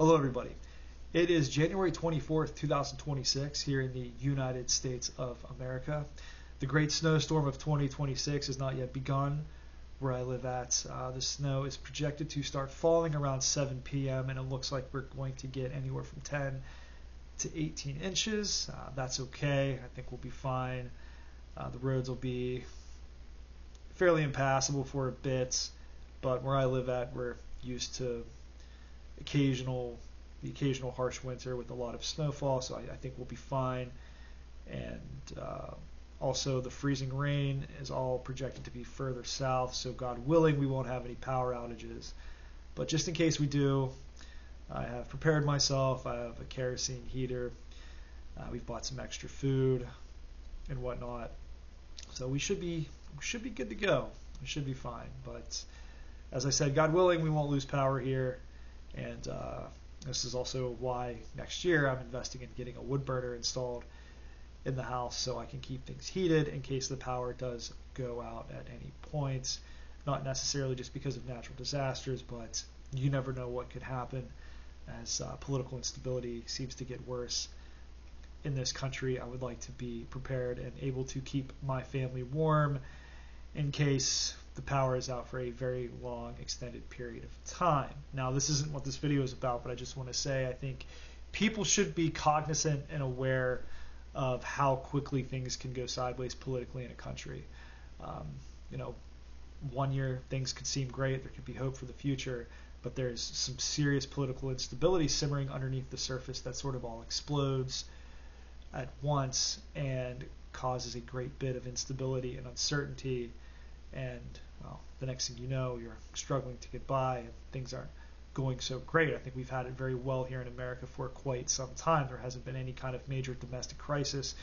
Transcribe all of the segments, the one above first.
Hello, everybody. It is January 24th, 2026, here in the United States of America. The great snowstorm of 2026 has not yet begun where I live at. The snow is projected to start falling around 7 p.m., and it looks like we're going to get anywhere from 10 to 18 inches. That's okay. I think we'll be fine. The roads will be fairly impassable for a bit, but where I live at, we're used to the occasional harsh winter with a lot of snowfall, so I think we'll be fine. And also the freezing rain is all projected to be further south, so God willing we won't have any power outages. But just in case we do, I have prepared myself. I have a kerosene heater. We've bought some extra food and whatnot, so we should be good to go. We should be fine. But as I said, God willing, we won't lose power here. And this is also why next year I'm investing in getting a wood burner installed in the house so I can keep things heated in case the power does go out at any point. Not necessarily just because of natural disasters, but you never know what could happen as political instability seems to get worse in this country. I would like to be prepared and able to keep my family warm in case the power is out for a very long, extended period of time. Now, this isn't what this video is about, but I just want to say I think people should be cognizant and aware of how quickly things can go sideways politically in a country. 1 year things could seem great, there could be hope for the future, but there's some serious political instability simmering underneath the surface that sort of all explodes at once and causes a great bit of instability and uncertainty. And well, the next thing you know, you're struggling to get by and things aren't going so great. I think we've had it very well here in America for quite some time. There hasn't been any kind of major domestic crisis,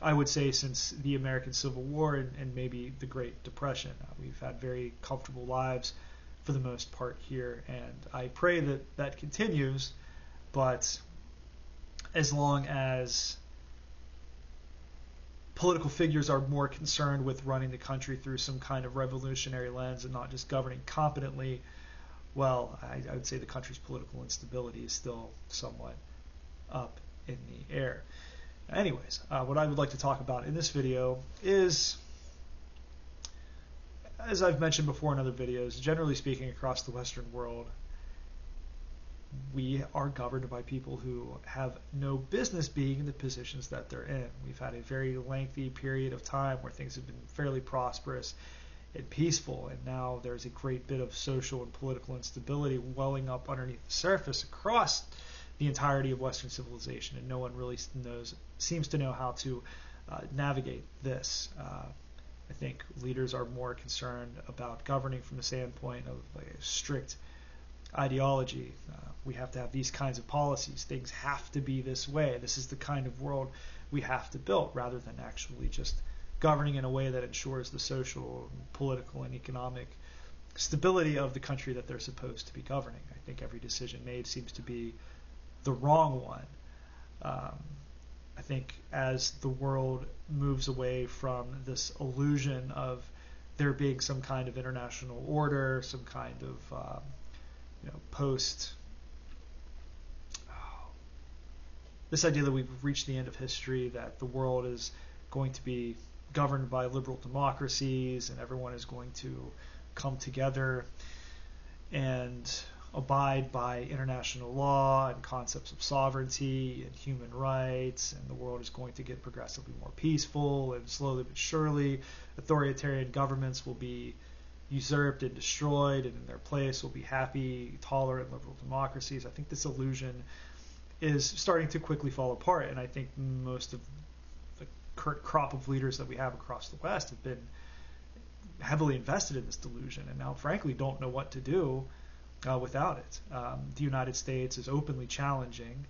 I would say, since the American Civil War and maybe the Great Depression. We've had very comfortable lives for the most part here, and I pray that that continues. But as long as political figures are more concerned with running the country through some kind of revolutionary lens and not just governing competently, well, I would say the country's political instability is still somewhat up in the air. Anyways, what I would like to talk about in this video is, as I've mentioned before in other videos, generally speaking across the Western world, we are governed by people who have no business being in the positions that they're in. We've had a very lengthy period of time where things have been fairly prosperous and peaceful, and now there's a great bit of social and political instability welling up underneath the surface across the entirety of Western civilization, and no one really seems to know how to navigate this. I think leaders are more concerned about governing from the standpoint of a strict ideology. We have to have these kinds of policies. Things have to be this way. This is the kind of world we have to build, rather than actually just governing in a way that ensures the social, political, and economic stability of the country that they're supposed to be governing. I think every decision made seems to be the wrong one. I think as the world moves away from this illusion of there being some kind of international order, some kind of this idea that we've reached the end of history, that the world is going to be governed by liberal democracies and everyone is going to come together and abide by international law and concepts of sovereignty and human rights, and the world is going to get progressively more peaceful, and slowly but surely authoritarian governments will be usurped and destroyed, and in their place will be happy, tolerant, liberal democracies. I think this illusion is starting to quickly fall apart, and I think most of the current crop of leaders that we have across the West have been heavily invested in this delusion, and now frankly don't know what to do without it. The United States is openly challenging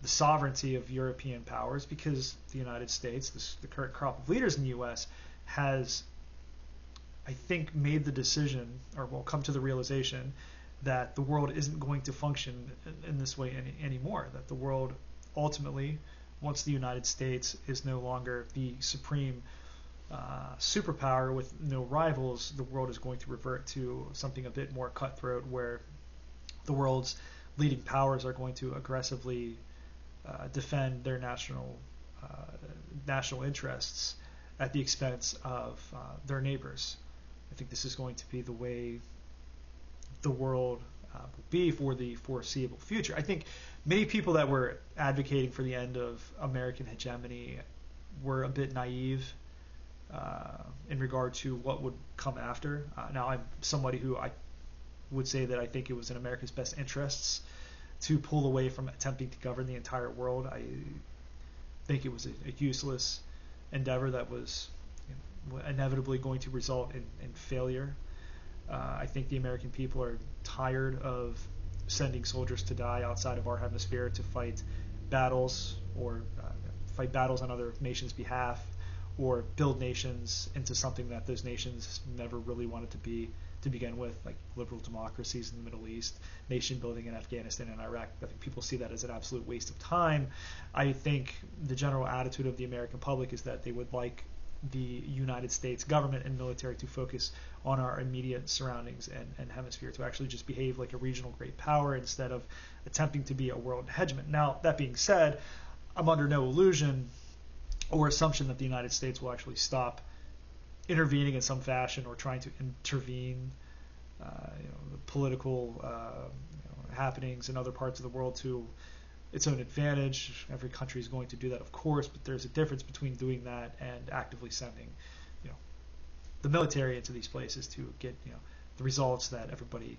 the sovereignty of European powers because the United States, the current crop of leaders in the U.S., has, I think, made the decision, or will come to the realization, that the world isn't going to function in this way anymore, that the world ultimately, once the United States is no longer the supreme superpower with no rivals, the world is going to revert to something a bit more cutthroat, where the world's leading powers are going to aggressively defend their national interests at the expense of their neighbors. I think this is going to be the way the world will be for the foreseeable future. I think many people that were advocating for the end of American hegemony were a bit naive in regard to what would come after. Now, I'm somebody who I would say that I think it was in America's best interests to pull away from attempting to govern the entire world. I think it was a useless endeavor that was inevitably going to result in failure. I think the American people are tired of sending soldiers to die outside of our hemisphere to fight battles or fight battles on other nations' behalf, or build nations into something that those nations never really wanted to be to begin with, like liberal democracies in the Middle East, nation building in Afghanistan and Iraq. I think people see that as an absolute waste of time. I think the general attitude of the American public is that they would like the United States government and military to focus on our immediate surroundings and hemisphere, to actually just behave like a regional great power instead of attempting to be a world hegemon. Now, that being said, I'm under no illusion or assumption that the United States will actually stop intervening in some fashion or trying to intervene the political happenings in other parts of the world to its own advantage. Every country is going to do that, of course, but there's a difference between doing that and actively sending the military into these places to get the results that everybody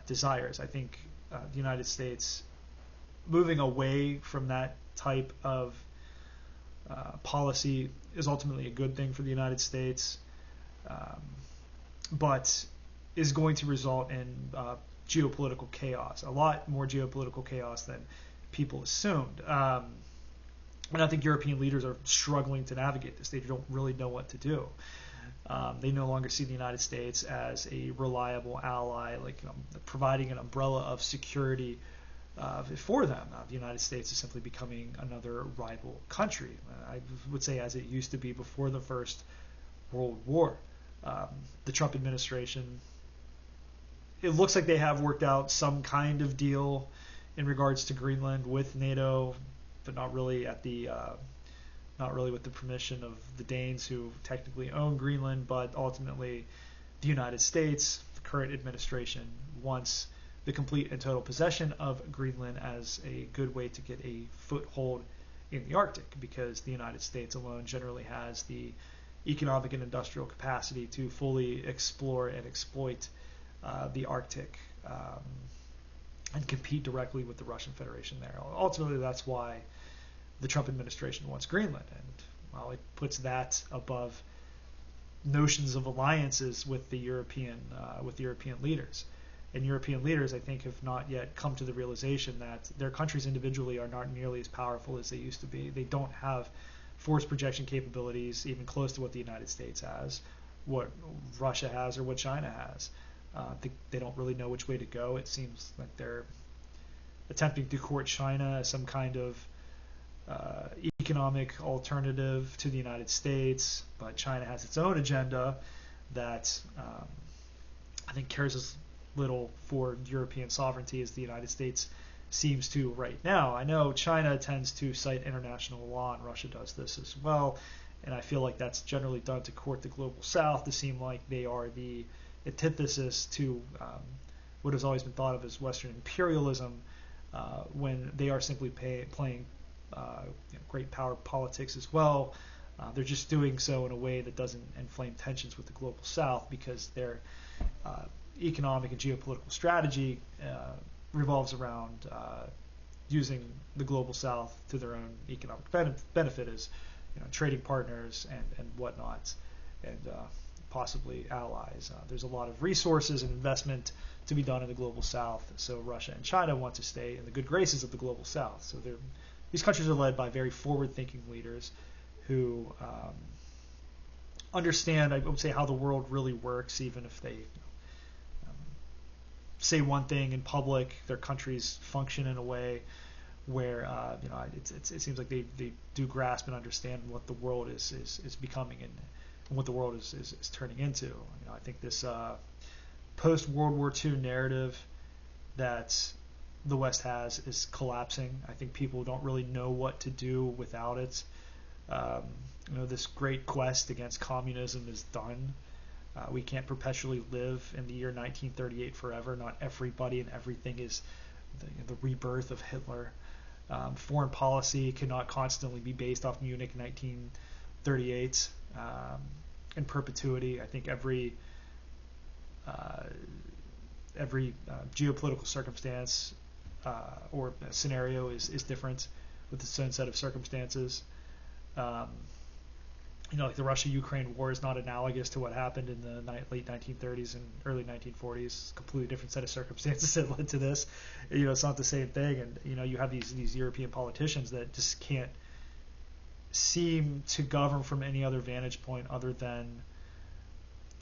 desires. I think the United States moving away from that type of policy is ultimately a good thing for the United States, but is going to result in geopolitical chaos, a lot more geopolitical chaos than people assumed. And I think European leaders are struggling to navigate this. They don't really know what to do. They no longer see the United States as a reliable ally, like providing an umbrella of security for them. The United States is simply becoming another rival country. I would say as it used to be before the First World War. The Trump administration, it looks like they have worked out some kind of deal in regards to Greenland with NATO, but not really with the permission of the Danes, who technically own Greenland. But ultimately, the United States, the current administration, wants the complete and total possession of Greenland as a good way to get a foothold in the Arctic, because the United States alone generally has the economic and industrial capacity to fully explore and exploit the Arctic and compete directly with the Russian Federation there. Ultimately, that's why the Trump administration wants Greenland, and while it puts that above notions of alliances with the European leaders. And European leaders, I think, have not yet come to the realization that their countries individually are not nearly as powerful as they used to be. They don't have force projection capabilities even close to what the United States has, what Russia has, or what China has. They don't really know which way to go. It seems like they're attempting to court China as some kind of economic alternative to the United States, but China has its own agenda that I think cares as little for European sovereignty as the United States seems to right now. I know China tends to cite international law, and Russia does this as well, and I feel like that's generally done to court the global South to seem like they are the antithesis to what has always been thought of as Western imperialism, when they are simply playing great power politics as well. They're just doing so in a way that doesn't inflame tensions with the global South, because their economic and geopolitical strategy revolves around using the global South to their own economic benefit as trading partners and whatnot, and possibly allies. There's a lot of resources and investment to be done in the global South, so Russia and China want to stay in the good graces of the global South. So these countries are led by very forward-thinking leaders who understand, I would say, how the world really works, even if they say one thing in public. Their countries function in a way where it seems like they do grasp and understand what the world is becoming and what the world is turning into. I think this post-World War II narrative that the West has is collapsing. I think people don't really know what to do without it. This great quest against communism is done. We can't perpetually live in the year 1938 forever. Not everybody and everything is the rebirth of Hitler. Foreign policy cannot constantly be based off Munich 1938 in perpetuity. I think every geopolitical circumstance or scenario is different with its own set of circumstances. Like the Russia-Ukraine war is not analogous to what happened in the late 1930s and early 1940s. It's a completely different set of circumstances that led to this. It's not the same thing. And, you have these European politicians that just can't seem to govern from any other vantage point other than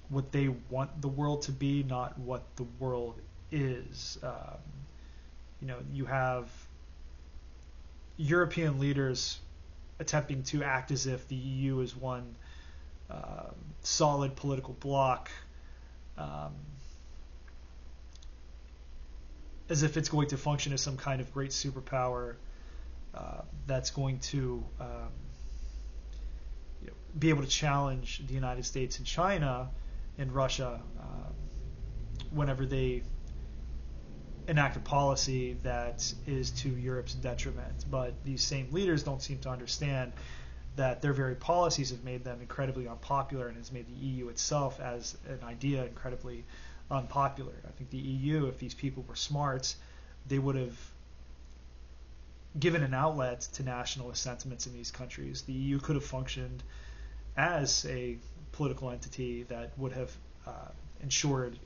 what they want the world to be, not what the world is. You have European leaders attempting to act as if the EU is one solid political bloc, as if it's going to function as some kind of great superpower that's going to be able to challenge the United States and China and Russia whenever they enact a policy that is to Europe's detriment. But these same leaders don't seem to understand that their very policies have made them incredibly unpopular and has made the EU itself as an idea incredibly unpopular. I think the EU, if these people were smart, they would have given an outlet to nationalist sentiments in these countries. The EU could have functioned as a political entity that would have ensured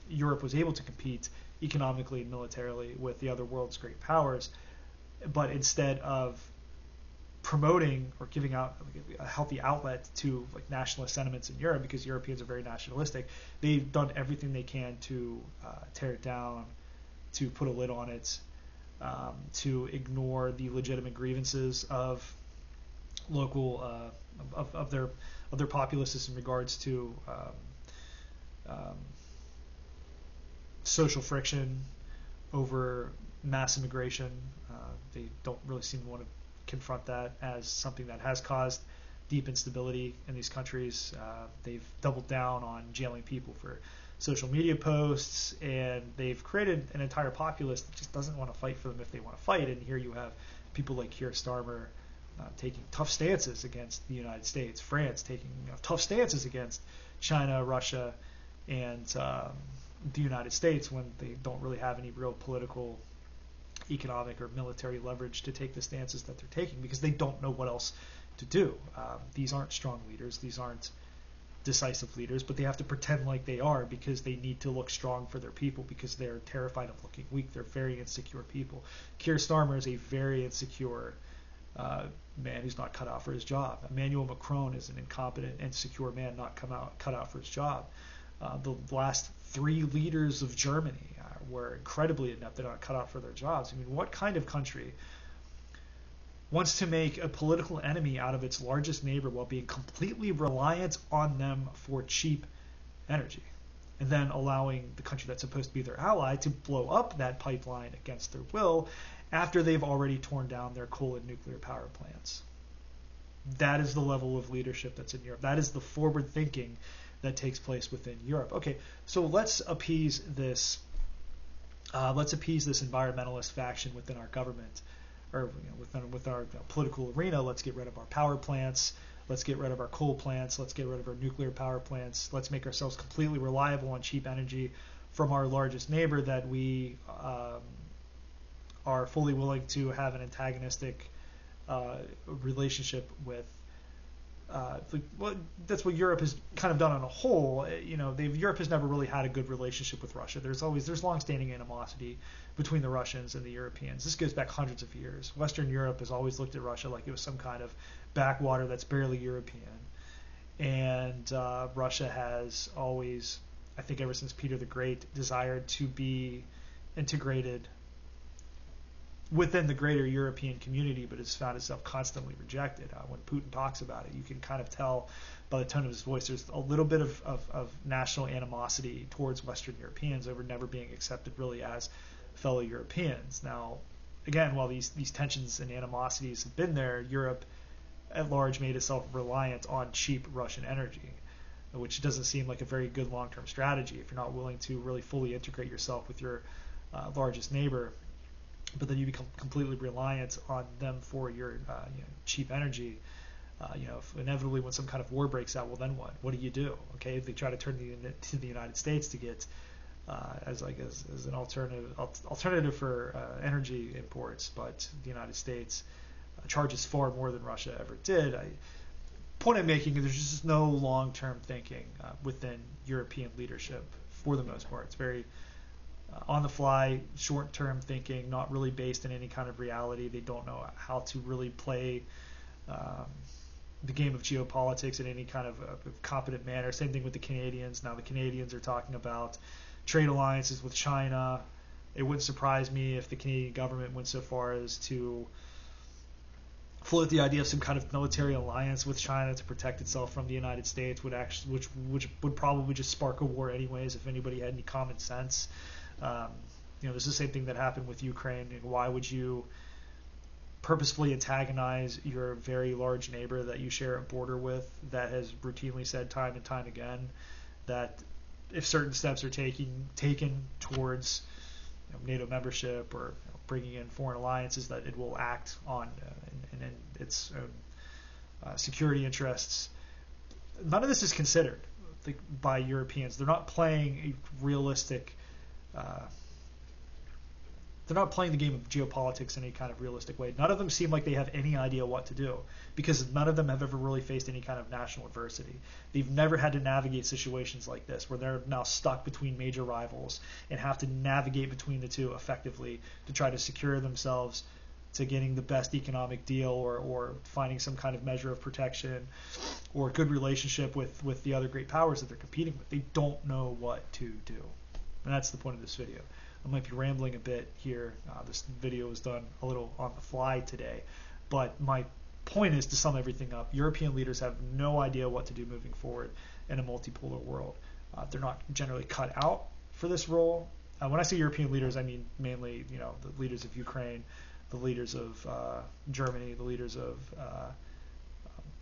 Europe was able to compete economically and militarily with the other world's great powers, but instead of promoting or giving out a healthy outlet to nationalist sentiments in Europe, because Europeans are very nationalistic, they've done everything they can to tear it down, to put a lid on it, to ignore the legitimate grievances of local of their populaces in regards to social friction over mass immigration. They don't really seem to want to confront that as something that has caused deep instability in these countries. They've doubled down on jailing people for social media posts, and they've created an entire populace that just doesn't want to fight for them if they want to fight. And here you have people like Keir Starmer taking tough stances against the United States, France taking tough stances against China, Russia, and the United States, when they don't really have any real political, economic, or military leverage to take the stances that they're taking, because they don't know what else to do. These aren't strong leaders. These aren't decisive leaders, but they have to pretend like they are because they need to look strong for their people, because they're terrified of looking weak. They're very insecure people. Keir Starmer is a very insecure man who's not cut out for his job. Emmanuel Macron is an incompetent, insecure man not cut out for his job. The last three leaders of Germany were incredibly inept. They're not cut out for their jobs. I mean, what kind of country wants to make a political enemy out of its largest neighbor while being completely reliant on them for cheap energy, and then allowing the country that's supposed to be their ally to blow up that pipeline against their will after they've already torn down their coal and nuclear power plants? That is the level of leadership that's in Europe. That is the forward thinking that takes place within Europe. Okay, so let's appease this environmentalist faction within our government, or within our political arena. Let's get rid of our power plants. Let's get rid of our coal plants. Let's get rid of our nuclear power plants. Let's make ourselves completely reliable on cheap energy from our largest neighbor that we are fully willing to have an antagonistic relationship with. Well, that's what Europe has kind of done on a whole. Europe has never really had a good relationship with Russia. There's long-standing animosity between the Russians and the Europeans. This goes back hundreds of years. Western Europe has always looked at Russia like it was some kind of backwater that's barely European. And Russia has always, I think ever since Peter the Great, desired to be integrated within the greater European community, but has found itself constantly rejected. When Putin talks about it, you can kind of tell by the tone of his voice there's a little bit of national animosity towards Western Europeans over never being accepted really as fellow Europeans. Now, again, while these tensions and animosities have been there, Europe at large made itself reliant on cheap Russian energy, which doesn't seem like a very good long-term strategy if you're not willing to really fully integrate yourself with your largest neighbor, but then you become completely reliant on them for your cheap energy. If inevitably when some kind of war breaks out, well, then what? What do? Okay, if they try to turn to the United States to get as an alternative for energy imports, but the United States charges far more than Russia ever did. Point I'm making is there's just no long-term thinking within European leadership for the most part. It's very on-the-fly, short-term thinking, not really based in any kind of reality. They don't know how to really play the game of geopolitics in any kind of competent manner. Same thing with the Canadians. Now the Canadians are talking about trade alliances with China. It wouldn't surprise me if the Canadian government went so far as to float the idea of some kind of military alliance with China to protect itself from the United States, which would probably just spark a war anyways if anybody had any common sense. This is the same thing that happened with Ukraine. Why would you purposefully antagonize your very large neighbor that you share a border with, that has routinely said time and time again that if certain steps are taken towards NATO membership or bringing in foreign alliances, that it will act on in its own security interests? None of this is considered by Europeans. They're not playing a realistic. They're not playing the game of geopolitics in any kind of realistic way. None of them seem like they have any idea what to do, because none of them have ever really faced any kind of national adversity. They've never had to navigate situations like this, where they're now stuck between major rivals and have to navigate between the two effectively to try to secure themselves to getting the best economic deal or finding some kind of measure of protection or a good relationship with the other great powers that they're competing with. They don't know what to do. And that's the point of this video. I might be rambling a bit here. This video was done a little on the fly today. But my point is to sum everything up. European leaders have no idea what to do moving forward in a multipolar world. They're not generally cut out for this role. When I say European leaders, I mean mainly the leaders of Ukraine, the leaders of Germany, the leaders of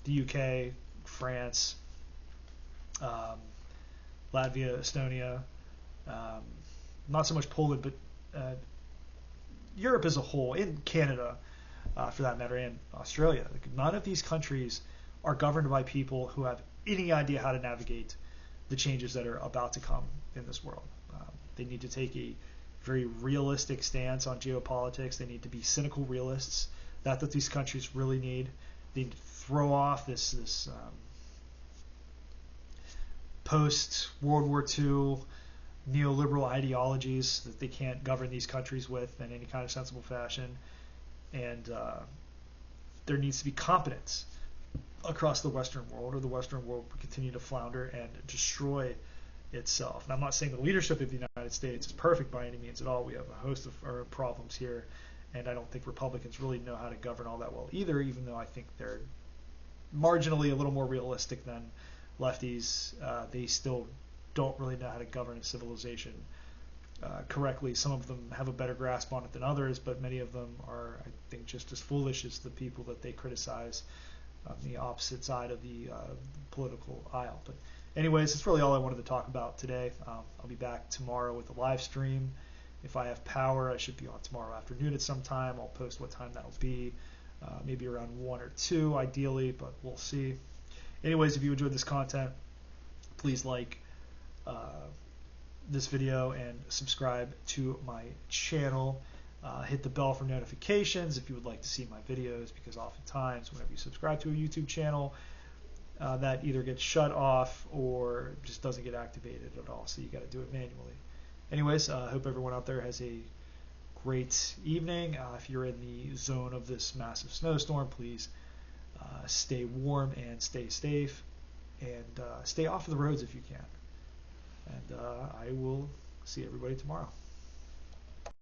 the UK, France, Latvia, Estonia, not so much Poland, but Europe as a whole, in Canada, for that matter, and Australia. None of these countries are governed by people who have any idea how to navigate the changes that are about to come in this world. They need to take a very realistic stance on geopolitics. They need to be cynical realists. That's what these countries really need. They need to throw off this post-World War II neoliberal ideologies that they can't govern these countries with in any kind of sensible fashion. And there needs to be competence across the Western world, or the Western world will continue to flounder and destroy itself. And I'm not saying the leadership of the United States is perfect by any means at all. We have a host of problems here, and I don't think Republicans really know how to govern all that well either, even though I think they're marginally a little more realistic than lefties. They still don't really know how to govern a civilization correctly. Some of them have a better grasp on it than others, but many of them are, I think, just as foolish as the people that they criticize on the opposite side of the political aisle. But anyways, that's really all I wanted to talk about today. I'll be back tomorrow with a live stream. If I have power, I should be on tomorrow afternoon at some time. I'll post what time that'll be, maybe around 1 or 2 ideally, but we'll see. Anyways, if you enjoyed this content, please like this video and subscribe to my channel. Hit the bell for notifications if you would like to see my videos, because oftentimes whenever you subscribe to a YouTube channel, that either gets shut off or just doesn't get activated at all, so you got to do it manually. Anyways, I hope everyone out there has a great evening. If you're in the zone of this massive snowstorm, please stay warm and stay safe, and stay off of the roads if you can. And I will see everybody tomorrow.